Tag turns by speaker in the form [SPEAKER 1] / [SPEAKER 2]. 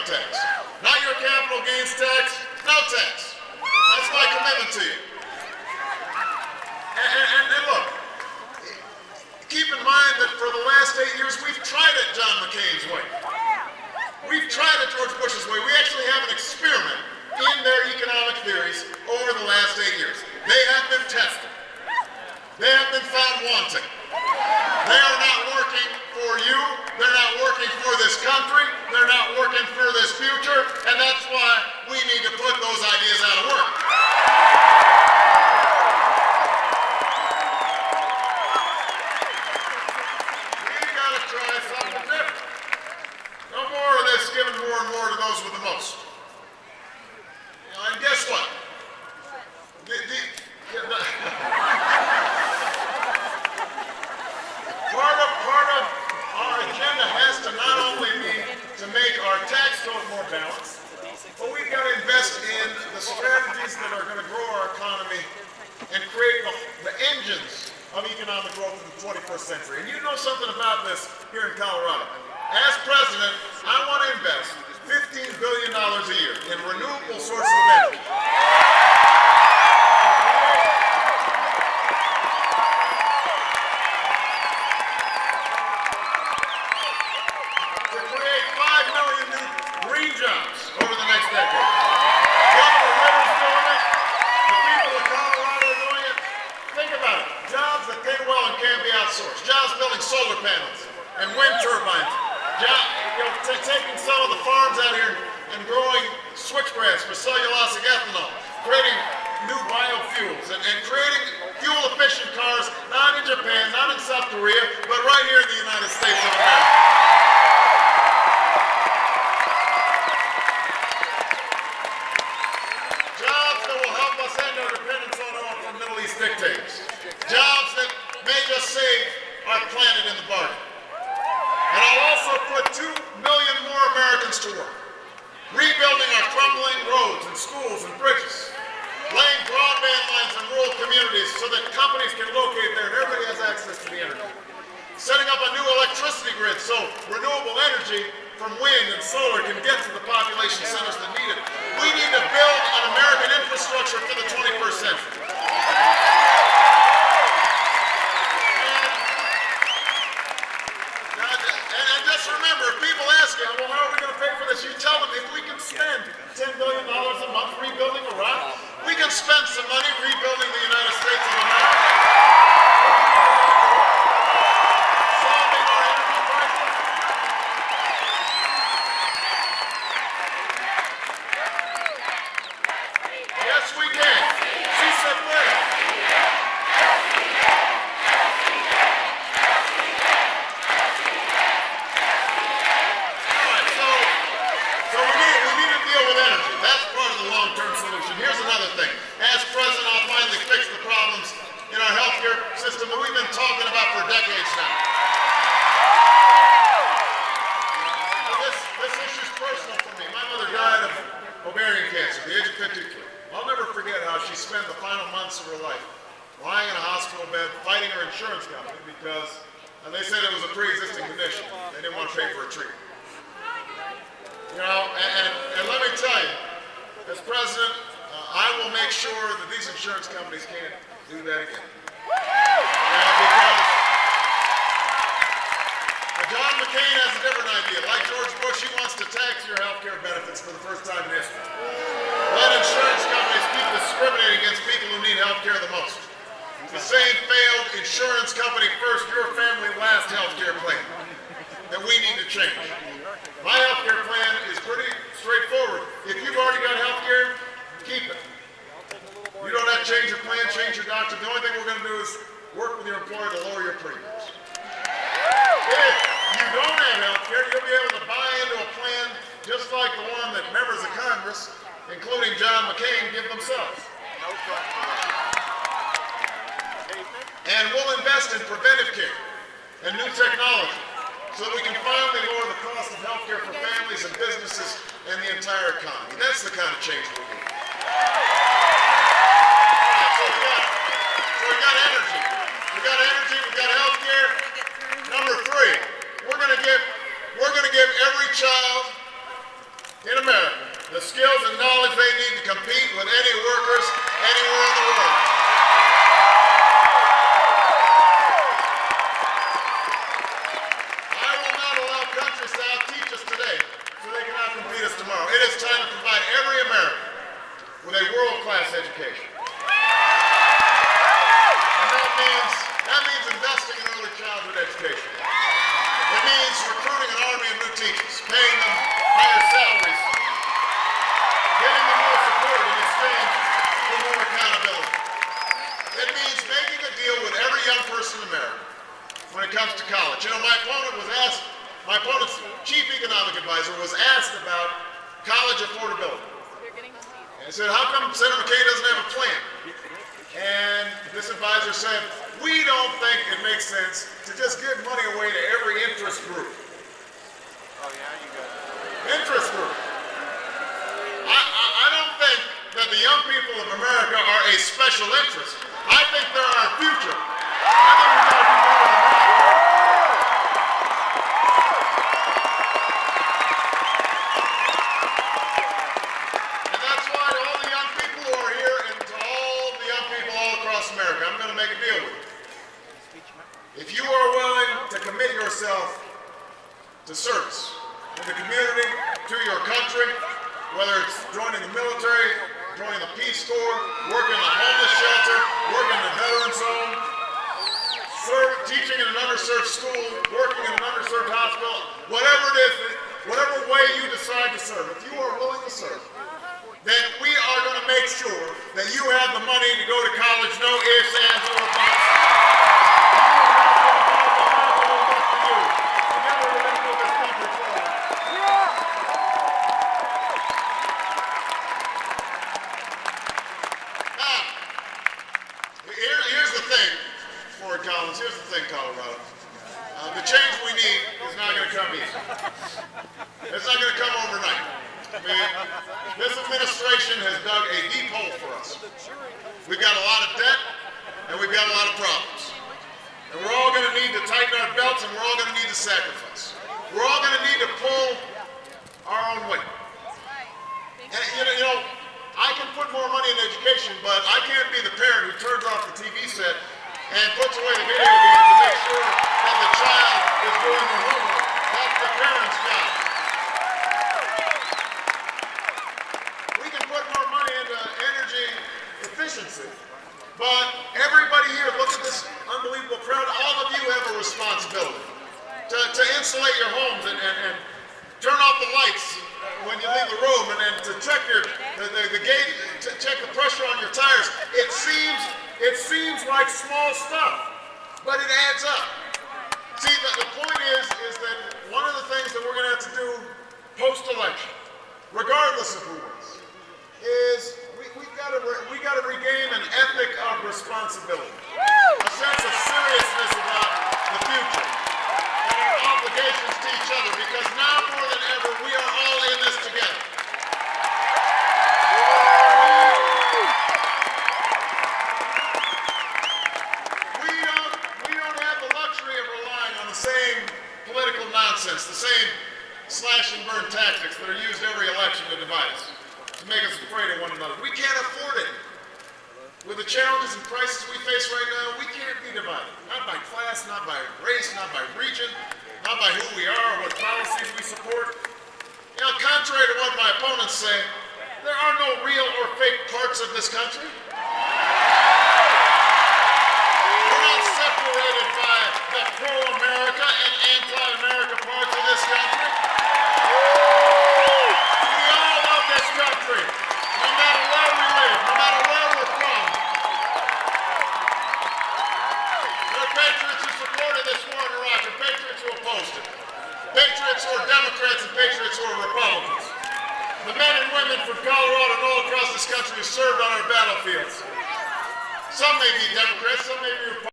[SPEAKER 1] tax. Not your capital gains tax, no tax. That's my commitment to you. And look, keep in mind that for the last 8 years, we've tried it John McCain's way. We've tried it George Bush's way. We actually have an experiment in their economic theories over the last 8 years. They have been tested. They have been found wanting. They are not working for you. They're not working for this country. They're not working for this future. And that's why we need to put those ideas out of work. We've got to try something different. No more of this giving more and more to those with the most. And guess what? Part of our agenda has to not only be to make our tax code more balanced, but we've got to invest in the strategies that are going to grow our economy and create the engines of economic growth in the 21st century. And you know something about this here in Colorado. As president, I want to invest $15 billion a year in renewable sources of energy. To create 5 million new green jobs over the next decade. Governor Ritter's doing it. The people of Colorado are doing it. Think about it. Jobs that pay well and can't be outsourced. Jobs building solar panels and wind turbines. Taking some of the farms out here and growing switchgrass for cellulosic ethanol, creating new biofuels, and creating fuel-efficient cars, not in Japan, not in South Korea, but right here in the United States of America. Jobs that will help us end our dependence on oil from Middle East dictators. Jobs that make us save our planet in the bargain. And I'll also put 2 million more Americans to work, rebuilding our crumbling roads and schools and bridges, laying broadband lines in rural communities so that companies can locate there and everybody has access to the internet, setting up a new electricity grid so renewable energy from wind and solar can get to the population centers that need it. We need to build an American infrastructure for the 21st century. Remember, if people ask you, well, how are we going to pay for this? You tell them if we can spend $10 billion a month rebuilding Iraq, we can spend some money rebuilding the United States of America. Solving our energy crisis. Yes, we can. She said where? Here's another thing. As president, I'll finally fix the problems in our healthcare system that we've been talking about for decades now. This issue's personal for me. My mother died of ovarian cancer at the age of 53. I'll never forget how she spent the final months of her life lying in a hospital bed fighting her insurance company because they said it was a pre-existing condition. They didn't want to pay for a treatment. You know, and let me tell you, as president, I will make sure that these insurance companies can't do that again. Because John McCain has a different idea. Like George Bush, he wants to tax your health care benefits for the first time in history. Let insurance companies keep discriminating against people who need health care the most. The same failed insurance company first, your family last health care plan that we need to change. My health care plan is pretty straightforward. If you've already got health care, keep it. You don't have to change your plan, change your doctor. The only thing we're going to do is work with your employer to lower your premiums. If you don't have health care, you'll be able to buy into a plan just like the one that members of Congress, including John McCain, give themselves. And we'll invest in preventive care and new technology so that we can finally lower the cost of health care for families and businesses and the entire economy. That's the kind of change we need. So we got energy. We got energy, we got health care. Number 3, we're gonna give every child in America the skills and knowledge they need to compete with any workers anywhere in the world. I will not allow countries to out-teach us today so they can out-compete us tomorrow. It is time to provide every American with a world-class education. And that means investing in early childhood education. It means recruiting an army of new teachers, paying them higher salaries, giving them more support in exchange for more accountability. It means making a deal with every young person in America when it comes to college. You know, my opponent's chief economic advisor was asked about college affordability. And he said, how come Senator McCain doesn't have a plan? And this advisor said, we don't think it makes sense to just give money away to every interest group. Oh yeah, you got it. Interest group. I don't think that the young people of America are a special interest. I think they're our future. I think we've got to do more than that. And that's why to all the young people who are here and to all the young people all across America, I'm going to make a deal with you. If you are willing to commit yourself to service in the community, to your country, whether it's joining the military, joining the Peace Corps, working in a homeless shelter, working in a veterans home, teaching in an underserved school, working in an underserved hospital, whatever it is, whatever way you decide to serve, if you are willing to serve, then we are going to make sure that you have the money to go to college, no ifs, ands, or buts. Here's the thing, Colorado. The change we need is not going to come easy. It's not going to come overnight. This administration has dug a deep hole for us. We've got a lot of debt, and we've got a lot of problems. And we're all going to need to tighten our belts, and we're all going to need to sacrifice. We're all going to need to pull our own weight. And you know, I can put more money in education, but I can't be the parent who turns off the TV set and puts away the video games to make sure that the child is doing their homework. That's the parent's job. We can put more money into energy efficiency, but everybody here, look at this unbelievable crowd. All of you have a responsibility to insulate your homes and turn off the lights when you leave the room and to check the gate, to check the pressure on your tires. It seems like small stuff, but it adds up. See, the point is that one of the things that we're going to have to do post-election, regardless of who wins, is we got to regain an ethic of responsibility, a sense of seriousness about the future, and our obligations to each other, because now more than ever, we are all in this together. The same slash and burn tactics that are used every election to divide us, to make us afraid of one another. We can't afford it. With the challenges and crises we face right now, we can't be divided. Not by class, not by race, not by region, not by who we are or what policies we support. You know, contrary to what my opponents say, there are no real or fake parts of this country. We're not separated by the pro-America and anti-America parts of this country. We all love this country, no matter where we live, no matter where we're from. There are patriots who supported this war in Iraq and patriots who opposed it. Patriots who are Democrats and patriots who are Republicans. The men and women from Colorado and all across this country who served on our battlefields. Some may be Democrats, some may be Republicans.